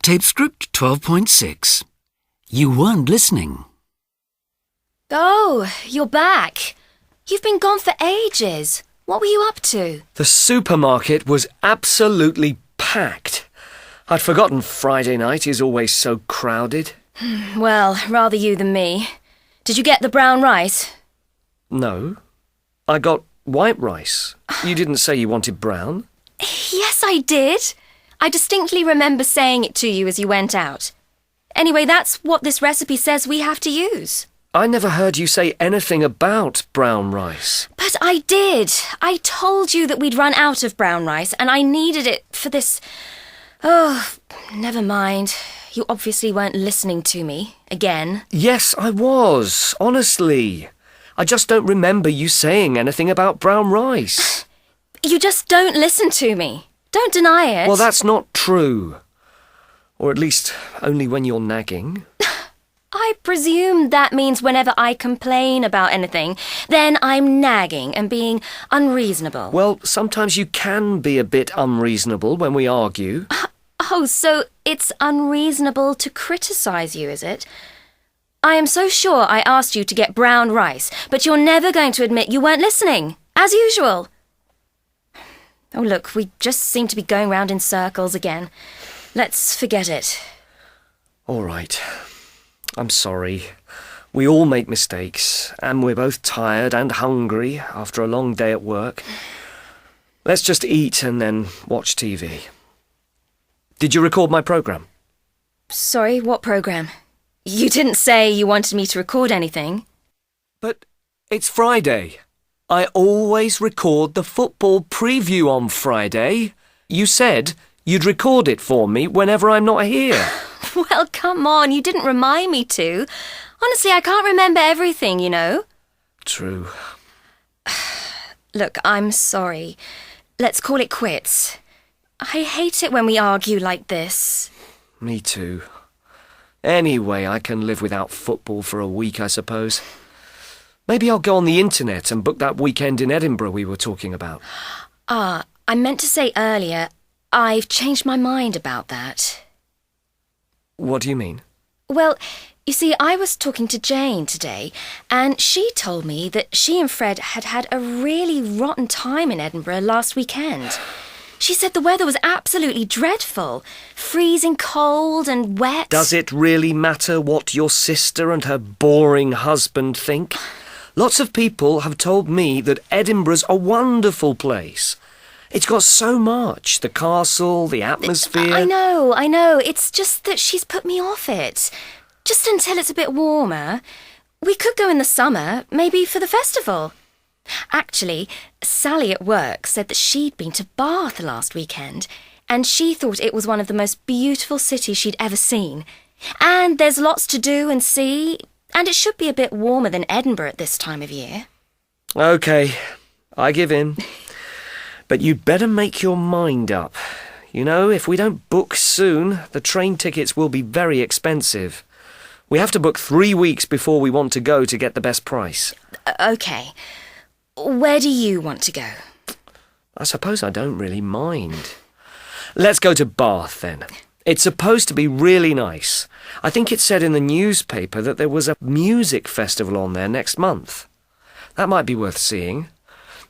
Tape script 12.6. You weren't listening. Oh, you're back. You've been gone for ages. What were you up to? The supermarket was absolutely packed. I'd forgotten Friday night is always so crowded. Well, rather you than me. Did you get the brown rice? No. I got white rice. You didn't say you wanted brown? Yes, I did. I distinctly remember saying it to you as you went out. Anyway, that's what this recipe says we have to use. I never heard you say anything about brown rice. But I did. I told you that we'd run out of brown rice and I needed it for this... Oh, never mind. You obviously weren't listening to me. Again. Yes, I was. Honestly. I just don't remember you saying anything about brown rice. You just don't listen to me. Don't deny it. Well, that's not true. Or at least only when you're nagging. I presume that means whenever I complain about anything, then I'm nagging and being unreasonable. Well, sometimes you can be a bit unreasonable when we argue. Oh, so it's unreasonable to criticise you, is it? I am so sure I asked you to get brown rice, but you're never going to admit you weren't listening, as usual. Oh, look, we just seem to be going round in circles again. Let's forget it. All right. I'm sorry. We all make mistakes, and we're both tired and hungry after a long day at work. Let's just eat and then watch TV. Did you record my programme? Sorry, what programme? You didn't say you wanted me to record anything. But it's Friday. I always record the football preview on Friday. You said you'd record it for me whenever I'm not here. Well, come on, you didn't remind me to. Honestly, I can't remember everything, you know. True. Look, I'm sorry. Let's call it quits. I hate it when we argue like this. Me too. Anyway, I can live without football for a week, I suppose. Maybe I'll go on the internet and book that weekend in Edinburgh we were talking about. I meant to say earlier, I've changed my mind about that. What do you mean? Well, you see, I was talking to Jane today, and she told me that she and Fred had had a really rotten time in Edinburgh last weekend. She said the weather was absolutely dreadful, freezing cold and wet. Does it really matter what your sister and her boring husband think? Lots of people have told me that Edinburgh's a wonderful place. It's got so much. The castle, the atmosphere... I know. It's just that she's put me off it. Just until it's a bit warmer. We could go in the summer, maybe for the festival. Actually, Sally at work said that she'd been to Bath last weekend, and she thought it was one of the most beautiful cities she'd ever seen. And there's lots to do and see, and it should be a bit warmer than Edinburgh at this time of year. OK, I give in. But you'd better make your mind up. You know, if we don't book soon, the train tickets will be very expensive. We have to book 3 weeks before we want to go to get the best price. OK. Where do you want to go? I suppose I don't really mind. Let's go to Bath, then. It's supposed to be really nice. I think it said in the newspaper that there was a music festival on there next month. That might be worth seeing.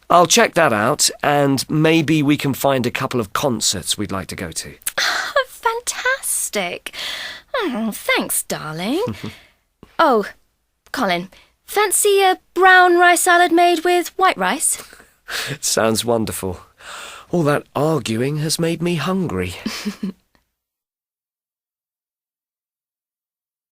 I'll check that out, and maybe we can find a couple of concerts we'd like to go to. Fantastic. Oh, thanks, darling. Oh, Colin, fancy a brown rice salad made with white rice? Sounds wonderful. All that arguing has made me hungry.